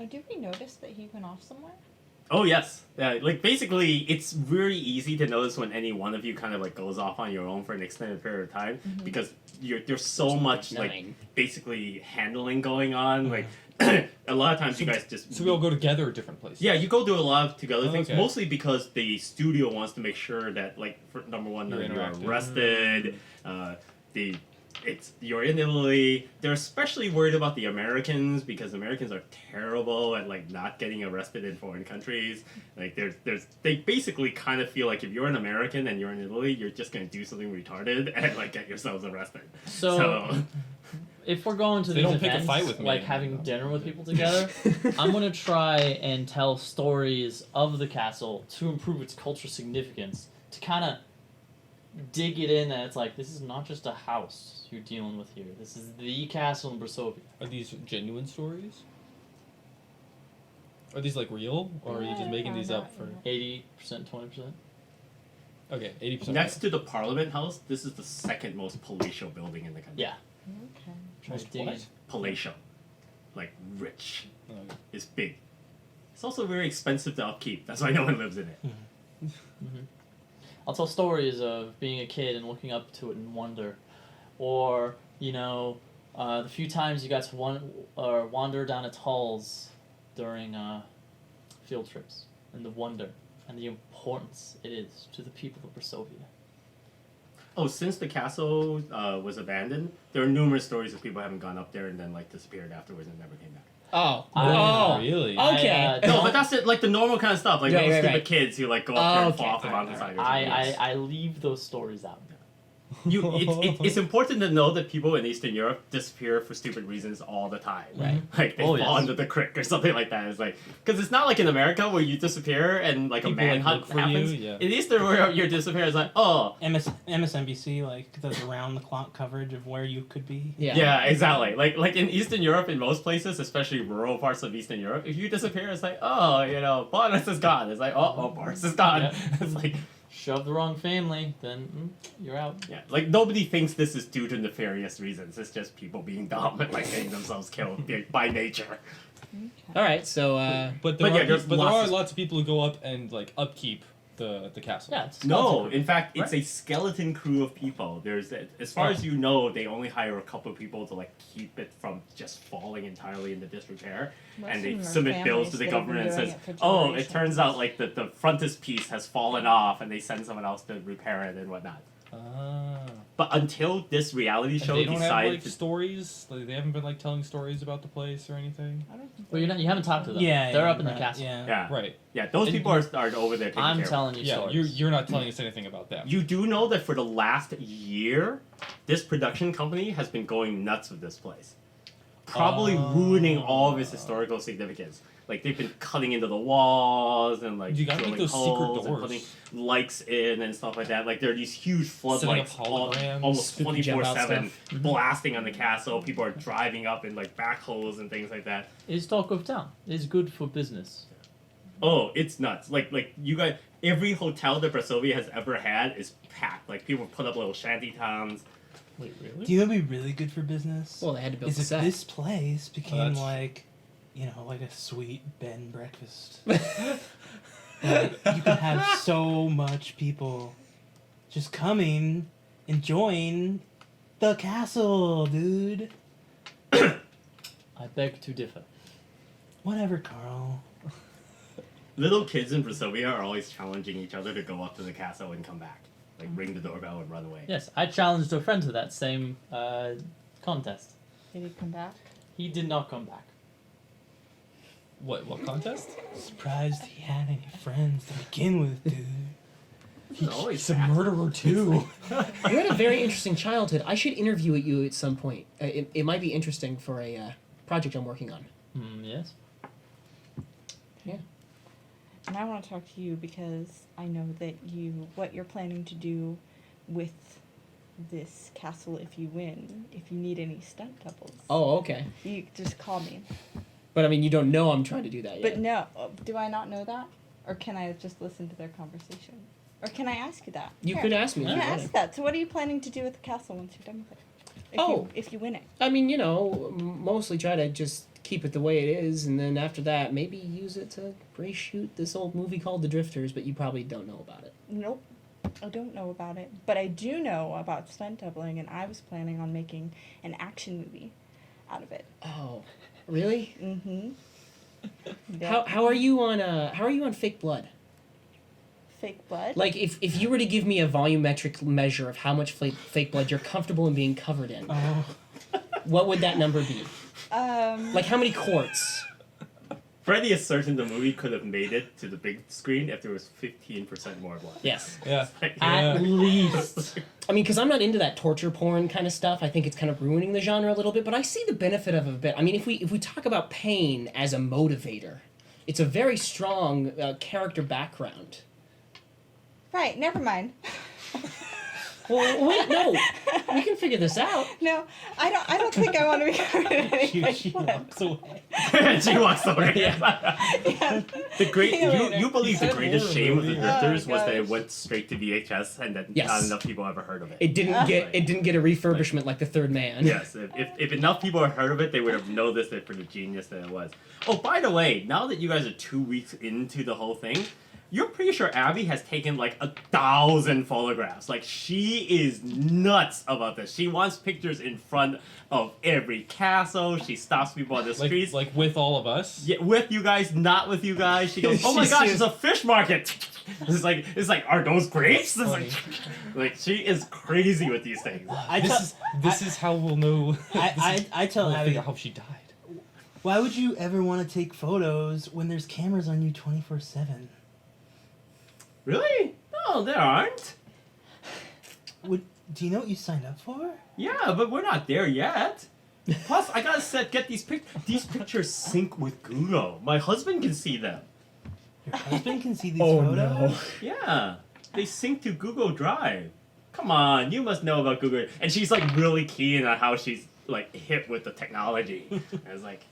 did we notice that he went off somewhere? Oh yes, yeah. Like basically, it's very easy to notice when any one of you kind of like goes off on your own for an extended period of time because there's so much like basically handling going on. Like a lot of times you guys just we all go together at different places. Yeah, you go do a lot of together things, okay. mostly because the studio wants to make sure that like for number one, you're arrested. You're in Italy. They're especially worried about the Americans because Americans are terrible at like not getting arrested in foreign countries. Like they basically kind of feel like if you're an American and you're in Italy, you're just gonna do something retarded and like get yourselves arrested. So if we're going to these don't events, pick a fight with me, like having dinner with people together, I'm gonna try and tell stories of the castle to improve its cultural significance, to kind of dig it in that it's like, this is not just a house you're dealing with here. This is the castle in Brasovia. Are these genuine stories? Are these like real, or are you just making these up for 80%, 20%? Okay, 80%. Next to the Parliament House, this is the second most palatial building in the country. Yeah. Okay. Most Dig what? in. Palatial, like rich. Okay. It's big. It's also very expensive to upkeep. That's why no one lives in it. I'll tell stories of being a kid and looking up to it in wonder. Or, the few times you got to wander down its halls during field trips, and the wonder and the importance it is to the people of Brasovia. Oh, since the castle was abandoned, there are numerous stories of people having gone up there and then like disappeared afterwards and never came back. Really? Okay. No, but that's it, like the normal kind of stuff, like Right, those right, stupid right. kids who like go up there and fall off the mountainside. I leave those stories out. It's important to know that people in Eastern Europe disappear for stupid reasons all the time. Right. Like they fall under the creek or something like that. It's like because it's not like in America where you disappear and like People, a like, manhunt look for happens. you, yeah. In Eastern Europe, you disappear. It's like MSNBC like does around the clock coverage of where you could be. yeah, exactly. Like in Eastern Europe, in most places, especially rural parts of Eastern Europe, if you disappear, it's like Boris is gone. It's like Boris is gone. Yeah. It's like. Shove the wrong family, then you're out. Yeah, like nobody thinks this is due to nefarious reasons. It's just people being dumb and like getting themselves killed by nature. All right, so But there there's are lots of- lots of people who go up and like upkeep the castle. Yeah, it's No, skeleton in fact, it's right? a skeleton crew of people. There's, as far as you know, they only hire a couple of people to like keep it from just falling entirely into disrepair, Most and of they them are submit bills to families the that have been government and doing says, it for "Oh, it generations." turns out like the frontispiece has fallen off," and they send someone else to repair it and whatnot. But until this reality show They don't have decided like to stories. Like, they haven't been like telling stories about the place or anything. I don't think Well, you haven't talked to them. Yeah, They're yeah, up in the right, castle. Yeah. yeah, Right. yeah, those And people are over there taking I'm care of it. telling you Yeah, stories. you're not telling us anything about them. You do know that for the last year, this production company has been going nuts with this place. Probably ruining all of its historical significance. Like, they've been cutting into the walls and, like, You gotta make drilling those secret holes and doors. putting lights in and stuff like that. Like, there are these huge floodlights Setting up holograms, almost spooky jump out 24/7 stuff. blasting on the castle. People are driving up in, like, backhoes and things like that. It's talk of town. It's good for business. Oh, it's nuts. Like you guys, every hotel that Brasovia has ever had is packed. Like, people put up little shanty towns. Wait, really? Do you know what'd be really good for business? well, they had to build Is the if set. this place became that's- like, like a sweet bed and breakfast. Like, you could have so much people just coming, enjoying the castle, dude. I beg to differ. Whatever, Carl. Little kids in Brasovia are always challenging each other to go up to the castle and come back. Like, ring the doorbell and run away. Yes, I challenged a friend to that same contest. Did he come back? He did not come back. What contest? Surprised he had any friends to begin with, dude. He's always He's a fast. murderer too. You had a very interesting childhood. I should interview you at some point. It might be interesting for a project I'm working on. Yes. And I want to talk to you because I know that what you're planning to do with this castle if you win, if you need any stunt doubles. Oh, okay. You just call me. But I mean, you don't know I'm trying to do that yet. But no, do I not know that? Or can I just listen to their conversation? Or can I ask you that? You Here, could ask me if I'm you gonna wanted. ask that. So what are you planning to do with the castle once you're done with it? If Oh. if you win it. I mean, mostly try to just keep it the way it is, and then after that, maybe use it to reshoot this old movie called The Drifters, but you probably don't know about it. Nope. I don't know about it. But I do know about stunt doubling, and I was planning on making an action movie out of it. Oh, really? Mm-hmm. How are you on Fake Blood? Fake blood? Like, if you were to give me a volumetric measure of how much fake blood you're comfortable in being covered in, Oh. what would that number be? Like, how many quarts? Freddy is certain the movie could have made it to the big screen if there was 15% more blood. Yes. Yeah. At least. I mean, because I'm not into that torture porn kind of stuff. I think it's kind of ruining the genre a little bit, but I see the benefit of it a bit. I mean, if we talk about pain as a motivator, it's a very strong character background. Right, never mind. Well, wait, no. We can figure this out. No, I don't think I want to be covered in anything. She walks away. She walks away. Yeah. The great See you later. you believe the Said greatest horror shame of the movie. Drifters Oh, was that it gosh. went straight to VHS and that Yes. not enough people ever heard of it. It didn't get a refurbishment like The Third Man. Yes, if enough people had heard of it, they would have noticed it for the genius that it was. Oh, by the way, now that you guys are 2 weeks into the whole thing, you're pretty sure Abby has taken like 1,000 photographs. Like, she is nuts about this. She wants pictures in front of every castle. She stops people on the streets. Like with all of us. Yeah, with you guys, not with you guys. She goes, "Oh my gosh, it's a fish market." It's like, are those grapes? It's like, she is crazy with these things. This is how we'll know. I tell we'll Abby, figure out how she died. why would you ever want to take photos when there's cameras on you 24/7? Really? No, there aren't. Do you know what you signed up for? Yeah, but we're not there yet. Plus, I gotta get these pictures. These pictures sync with Google. My husband can see them. Your husband can see these Oh, photos? no. Yeah, they sync to Google Drive. Come on, you must know about Google. And she's like really keen on how she's like hip with the technology. I was like,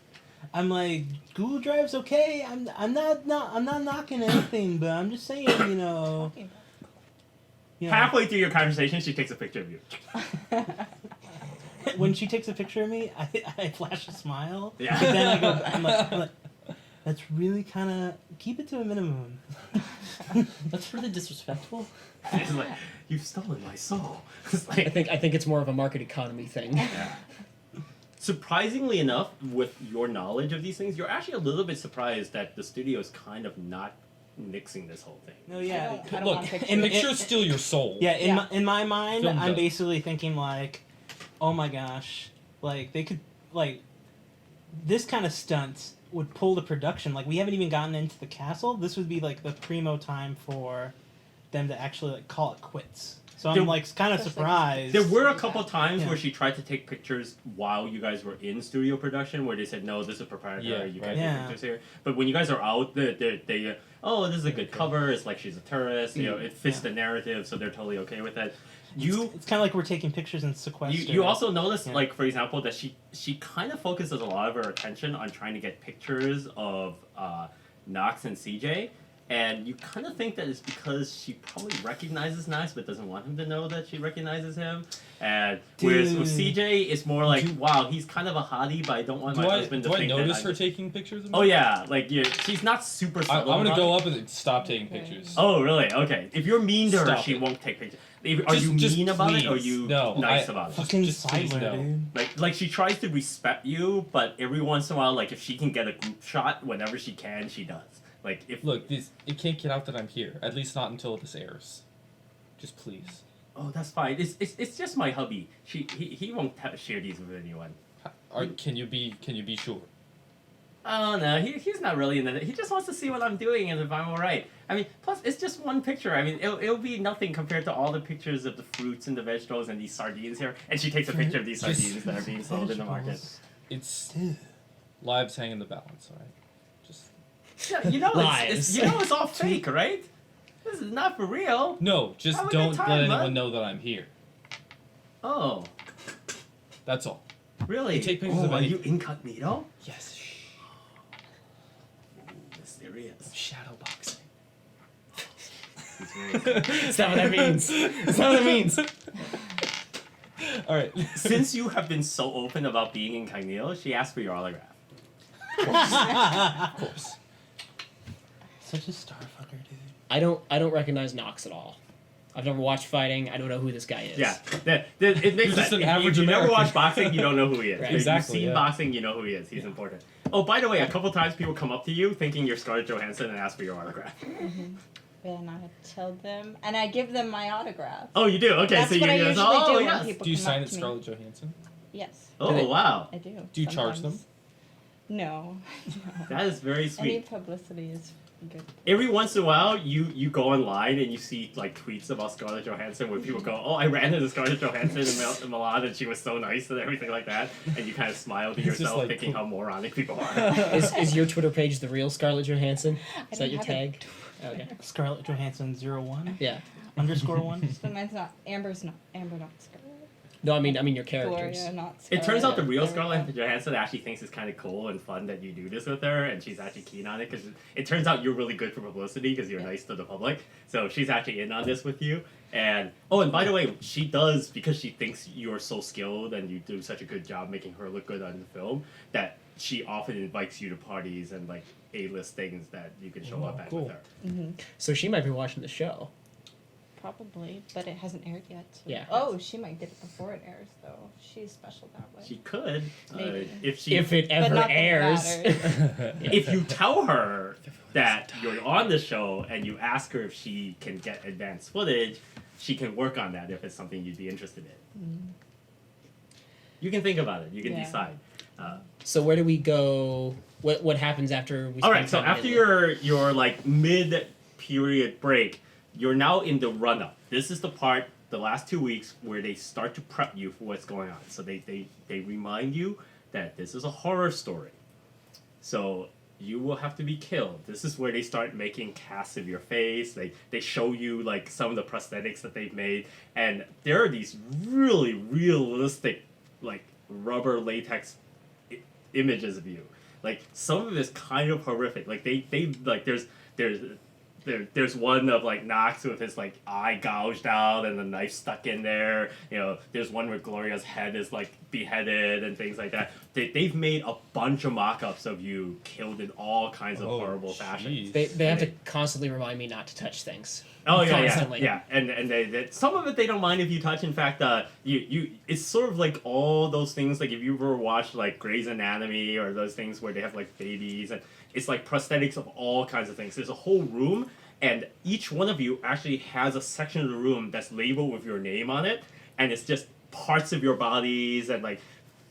I'm like, Google Drive's okay. I'm not knocking anything, but I'm just saying, you know. halfway through your conversation, she takes a picture of you. When she takes a picture of me, I flash a smile. Yeah. But then I'm like, that's really kind of, keep it to a minimum. That's really disrespectful. It's like, you've stolen my soul. It's I like, think it's more of a market economy thing. yeah. Surprisingly enough, with your knowledge of these things, you're actually a little bit surprised that the studio is kind of not nixing this whole thing. No, yeah. I don't Look, want pictures. pictures steal your soul. Yeah, Yeah. In my mind, Film I'm does. basically thinking like, oh my gosh, like they could like this kind of stunt would pull the production. Like we haven't even gotten into the castle. This would be like the primo time for them to actually like call it quits. So I'm There- like kind of Especially- surprised. There were a couple times Yeah. where she tried to take pictures while you guys were in studio production, where they said, "No, this is proprietary. Yeah, you right. can't Yeah. take pictures here." But when you guys are out, they oh, this is a good cover. It's like she's a tourist. You know, it fits the narrative, so they're totally okay with that. It's kind of like we're taking pictures in sequester. You also notice, Yeah. like, for example, that she kind of focuses a lot of her attention on trying to get pictures of Knox and CJ, and you kind of think that it's because she probably recognizes Knox but doesn't want him to know that she recognizes him. And whereas with Dude. CJ, it's more like, wow, he's kind of a hottie, but I don't want my husband to Do I think notice that her I'm... taking pictures of me? Oh yeah, like she's not super I'm subtle. gonna about go it. up and stop taking pictures. Oh really? Okay. If you're mean to her, Stop she it. won't take pictures. Are you Just mean about it, or are please. you No, nice I- about it? fucking Just please Siler, no. dude. Like she tries to respect you, but every once in a while, like if she can get a group shot, whenever she can, she does. Like if Look, it can't get out that I'm here. At least not until this airs. Just please. oh, that's fine. It's just my hubby. He won't share these with anyone. Can you be sure? Oh no, he's not really into it. He just wants to see what I'm doing and if I'm alright. I mean, plus it's just one picture. I mean, it'll be nothing compared to all the pictures of the fruits and the vegetables and these sardines here. And she takes a picture of these Just- sardines that are being sold in the market. It's Dude. lives hang in the balance, alright? Just Yeah, you know Lies. it's all fake, right? This is not for real. no, just Have a good don't time, let anyone bud. know that I'm here. Oh, That's all. really? You take pictures oh, of are any- you incognito? Yes. Mysterious. Shadow boxing. That's not what that means. That's not what that means. All right. Since you have been so open about being incognito, she asked for your autograph. Of course. Such a starfucker, dude. I don't recognize Knox at all. I've never watched fighting. I don't know who this guy is. Yeah, it makes He's sense. just an If average you never American. watch boxing, you don't know who he is. Right. If Exactly, you've seen yeah. boxing, you know who he is. He's important. Oh, by the way, a couple times people come up to you thinking you're Scarlett Johansson and ask for your autograph. Then I tell them, and I give them my autograph. Oh, you do? Okay, That's so what I you're usually oh, do when yes. people Do you come sign up it to me. Scarlett Johansson? Yes, Oh, wow. I do. Do you charge them? sometimes. No. That is very Any sweet. publicity is good. Every once in a while, you go online and you see like tweets about Scarlett Johansson where people go, "Oh, I ran into Scarlett Johansson in Milan and she was so nice and everything like that," and you kind of smile to It's just yourself, like- thinking how moronic people are. Is your Twitter page the real Scarlett Johansson? Is that don't your have a tag? Okay. Scarlett Johansson 01 Yeah. underscore 1. So mine's not Amber, not Scarlet. No, I mean your characters. Gloria, not It Scarlet. turns out the real There we Scarlett go. Johansson actually thinks it's kind of cool and fun that you do this with her, and she's actually keen on it because it turns out you're really good for publicity because you're nice to the public. So she's actually in on this with you. And and by the way, she does because she thinks you're so skilled and you do such a good job making her look good on the film that she often invites you to parties and like A-list things that you can show Oh, up at cool. with her. So she might be watching the show. Probably, but it hasn't aired yet. So. Yeah. Oh, she might get it before it airs, though. She's special that way. She could, Maybe. if If it But ever not that it airs. matters. if you tell her that you're on the show and you ask her if she can get advanced footage, she can work on that if it's something you'd be interested in. You can think about it. You can Yeah. decide. So where do we go? What happens after we? All spend right. So time in after Italy? your like mid period break, you're now in the run up. This is the part, the last 2 weeks, where they start to prep you for what's going on. So they remind you that this is a horror story. So you will have to be killed. This is where they start making casts of your face. They show you like some of the prosthetics that they've made, and there are these really realistic like rubber latex images of you. Like some of it is kind of horrific. Like they like there's one of like Knox with his like eye gouged out and the knife stuck in there. You know, there's one where Gloria's head is like beheaded and things like that. They've made a bunch of mock-ups of you killed in all kinds of Oh, horrible fashions. jeez. They have to constantly remind me not to touch things. Oh yeah, Constantly. yeah. And they some of it they don't mind if you touch. In fact, you it's sort of like all those things. Like if you ever watched like Grey's Anatomy or those things where they have like babies, and it's like prosthetics of all kinds of things. There's a whole room, and each one of you actually has a section of the room that's labeled with your name on it, and it's just parts of your bodies and like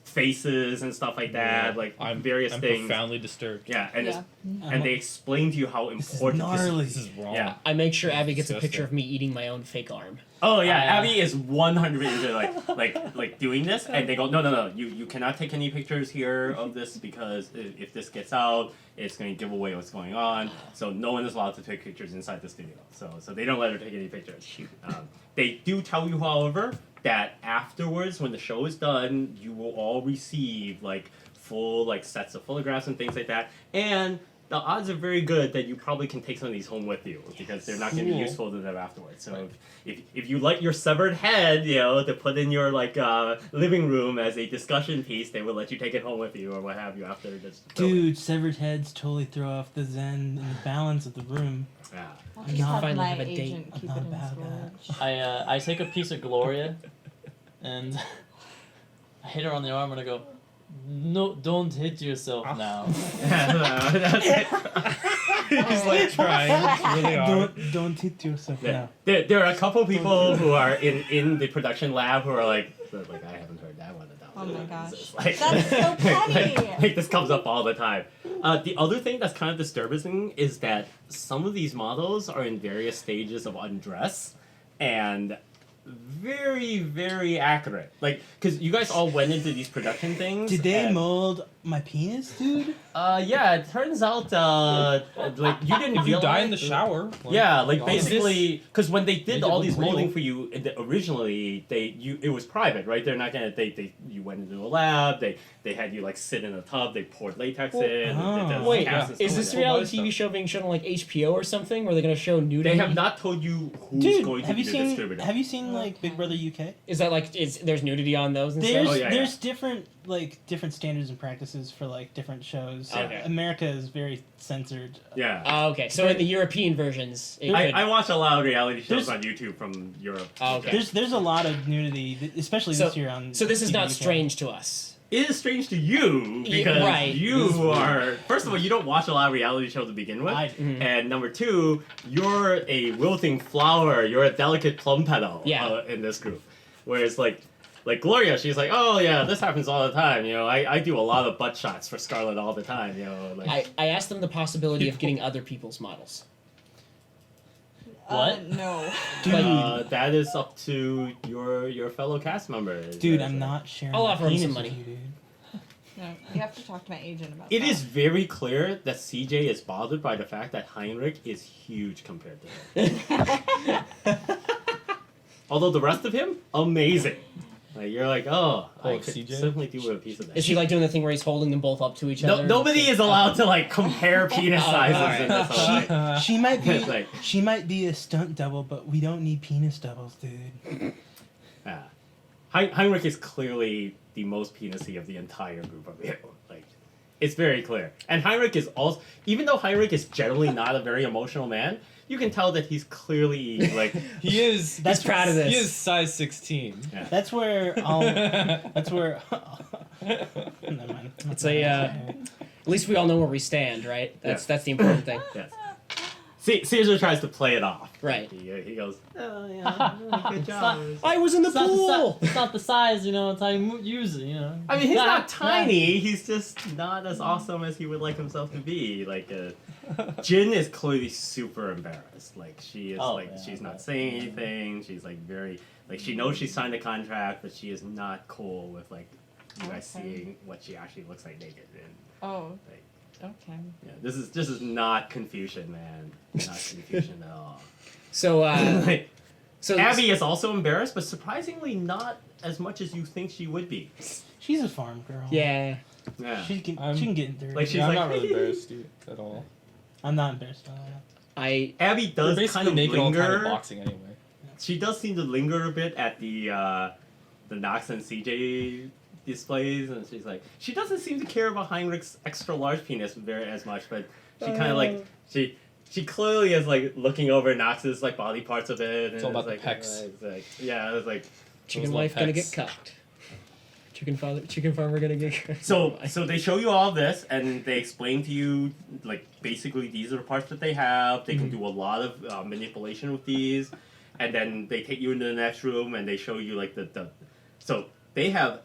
faces and stuff like that, like various I'm things. profoundly disturbed. Yeah, and Yeah. and they explain to you how This is important gnarly. This is wrong. Yeah. I make sure Abby gets a Disgusting. picture of me eating my own fake arm. Oh yeah, Abby is 100% into like doing this, and they go, no, you cannot take any pictures here of this because if this gets out, it's going to give away what's going on. So no one is allowed to take pictures inside the studio. So they don't let her take any pictures. They do tell you, however, that afterwards, when the show is done, you will all receive like full like sets of photographs and things like that, and the odds are very good that you probably can take some of these home with you because they're not going to be Cool. useful to them afterwards. So if you like your severed head, you know, to put in your like living room as a discussion piece, they will let you take it home with you or what have you after this. Dude, severed heads totally throw off the zen and the balance of the room. Yeah. I'll I'm just not- have finally my have a date. agent I'm keep not it in about that. storage. I take a piece of Gloria, and I hit her on the arm and I go, "No, don't hit yourself now." That's it. He's like trying really hard. Don't hit yourself Yeah. now. There are a couple people who are in the production lab who are like I haven't heard that one. Oh my gosh. It's like- That's so petty. like this comes up all the time. The other thing that's kind of disturbing is that some of these models are in various stages of undress and very, very accurate. Like, because you guys all went into these production things. Did they and- mold my penis, dude? Yeah, it turns out, like, you didn't If you die in the realize- shower. Yeah, like God. basically, because when they Make did it all look these real. molding for you originally, it was private, right? They're not gonna you went into a lab, they had you like sit in a tub, they poured latex in. Oh. did the Wait, cast and is stuff this like a that. reality TV show being shown on like HBO or something? Where they're gonna show nudity? They have not told you who's Dude, going to have be you the seen distributor. like Big Brother UK? Is that like there's nudity on those and There's stuff? Oh, yeah, there's different like different standards and practices for like different shows. Okay. America is very censored. Yeah. Oh, okay. So in the European versions, it could... I watch a lot of reality shows There's- on YouTube from Europe. Oh, okay. There's a lot of nudity, especially this year on. So this is TV not shows. strange to us. It is strange to you because right. you are, first of all, you don't watch a lot of reality shows to begin with. I- And number two, you're a wilting flower. You're a delicate plum petal in this group. Whereas like Gloria, she's like, oh yeah, this happens all the time. You know, I do a lot of butt shots for Scarlett all the time. You know, like I asked them the possibility of getting other people's models. What? No. Dude, that is up to your fellow cast members. dude, Yes. I'm not sharing. I'll my offer him some penis money. with you, dude. No, you have to talk to my agent about It that. is very clear that CJ is bothered by the fact that Heinrich is huge compared to him. Although the rest of him, amazing. Like you're like, oh, I could CJ? certainly do with a piece of that. Is he like doing the thing where he's holding them both up to each No, other? nobody is allowed to like compare penis Oh, sizes alright. in this. whole thing. She might be. It's like- She might be a stunt double, but we don't need penis doubles, dude. Yeah. Heinrich is clearly the most penisy of the entire group of you. Like, it's very clear. And Heinrich is also, even though Heinrich is generally not a very emotional man, you can tell that he's clearly like. He is. He's proud of this. He is size 16. That's where I'll. That's where. Never mind. It's a. At least we all know where we stand, right? That's the important thing. Yes. Caesar tries to play it off. Right. He goes, oh yeah, good job. I was in the It's not, pool. it's not the size, you know. It's how you use it, you know. I mean, he's Nah, not tiny. He's just not as awesome as he would like himself to be. Like, Jin is clearly super embarrassed. Like, she is she's not saying anything. She's like very like she knows she signed a contract, but she is not cool with like you guys seeing what she actually looks like naked. And Oh, like, okay. yeah, this is not Confucian, man. Not Confucian at all. So, Like, so Abby is also embarrassed, but surprisingly not as much as you think she would be. She's a farm girl. Yeah. Yeah. She can get in there. Like, she's Yeah, I'm like- not really embarrassed dude, at all. I'm not embarrassed at all. Abby You're does basically kind of naked all the time in linger. boxing anyway. She does seem to linger a bit at the Knox and CJ displays, and she's like, she doesn't seem to care about Heinrich's extra large penis very as much, but she kind of like she clearly is like looking over Knox's like body parts a bit. And It's all about the like, pecs. It's like, yeah, it's like chicken Those wife little gonna get pecs. cucked. Chicken farmer gonna get cucked. so they show you all this, and they explain to you like basically these are the parts that they have. They can do a lot of manipulation with these, and then they take you into the next room and they show you like the so they have.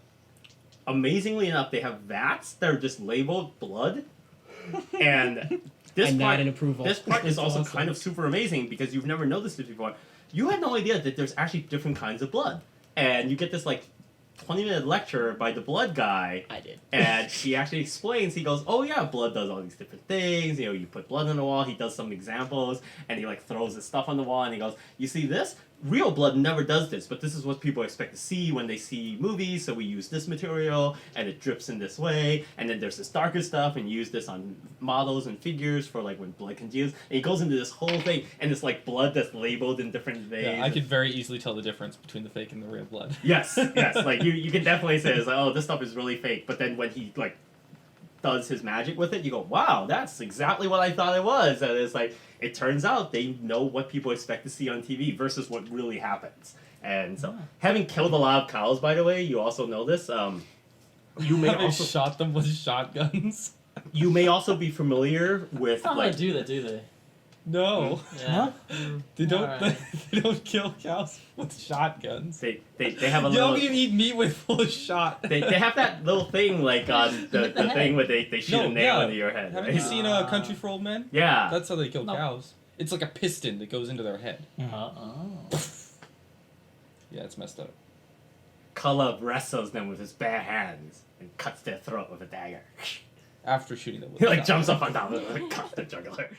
Amazingly enough, they have vats that are just labeled blood, and this I'm part, not in approval. this part is That's also awesome. kind of super amazing because you've never noticed this before. You had no idea that there's actually different kinds of blood, and you get this like 20-minute lecture by the blood guy, I did. and he actually explains. He goes, "Oh yeah, blood does all these different things. You know, you put blood on the wall." He does some examples, and he like throws his stuff on the wall, and he goes, "You see this? Real blood never does this, but this is what people expect to see when they see movies. So we use this material, and it drips in this way. And then there's this darker stuff, and you use this on models and figures for like when blood congeals." And he goes into this whole thing, and it's like blood that's labeled in different ways. Yeah, I could very easily tell the difference between the fake and the real blood. Yes, yes. Like you can definitely say it's like, oh, this stuff is really fake. But then when he like does his magic with it, you go, wow, that's exactly what I thought it was. And it's like it turns out they know what people expect to see on TV versus what really happens. And so, having killed a lot of cows, by the way, you also know this. You may They also shot them with shotguns. you may also be familiar with How like do do that, do they? No, Yeah. they don't. Alright. They don't kill cows with shotguns. they have a You little. don't even eat meat with full shot. They have that little thing like on the With the head. thing where they shoot No, a nail yeah. into your head. Haven't Right? you seen a Country for Old Men? Yeah. That's how they kill No. cows. It's like a piston that goes into their head. Uh-oh. Yeah, it's messed up. Karlov wrestles them with his bare hands and cuts their throat with a dagger. After shooting them with He a like shotgun. jumps up on top of them and cuts the jugular.